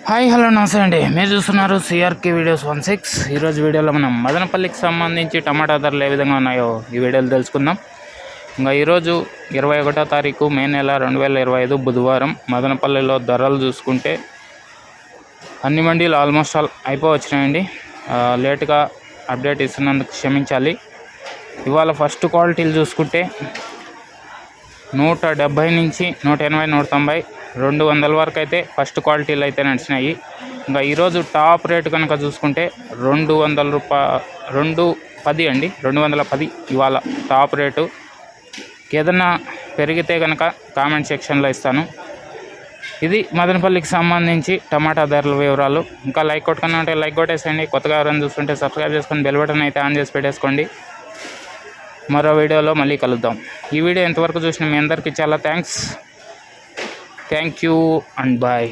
Hi hello నమస్తే అండి. మీరు చూస్తున్నారు సిఆర్కే వీడియోస్ 16. ఈరోజు వీడియోలో మనం మదనపల్లికి సంబంధించి టమాటా ధరలు ఏ విధంగా ఉన్నాయో ఈ వీడియోలో తెలుసుకుందాం. ఇంకా ఈరోజు 21వ తారీఖు మే నెల 2025 బుధవారం. మదనపల్లిలో ధరలు చూసుకుంటే అన్ని మండీలు ఆల్మోస్ట్ ఆల్ అయిపోవచ్చినాయండి. లేట్గా అప్డేట్ ఇస్తున్నందుకు క్షమించాలి. ఇవాళ ఫస్ట్ క్వాలిటీలు చూసుకుంటే 170 నుంచి 180, 190, 200 వరకు అయితే ఫస్ట్ క్వాలిటీలు అయితే నడిచినాయి. ఇంకా ఈరోజు టాప్ రేటు కనుక చూసుకుంటే 210 అండి, 210 ఇవాళ టాప్ రేటు. ఏదన్నా పెరిగితే కనుక కామెంట్ సెక్షన్లో ఇస్తాను. ఇది మదనపల్లికి సంబంధించి టమాటా ధరల వివరాలు. ఇంకా లైక్ కొట్టుకున్నా ఉంటే లైక్ కొట్టేసేయండి. కొత్తగా ఎవరైనా చూస్తుంటే సబ్స్క్రైబ్ చేసుకొని బెల్ బటన్ అయితే ఆన్ చేసి పెట్టేసుకోండి. మరో వీడియోలో మళ్ళీ కలుద్దాం. ఈ వీడియో ఎంతవరకు చూసిన మీ అందరికీ చాలా థ్యాంక్ యూ అండ్ బాయ్.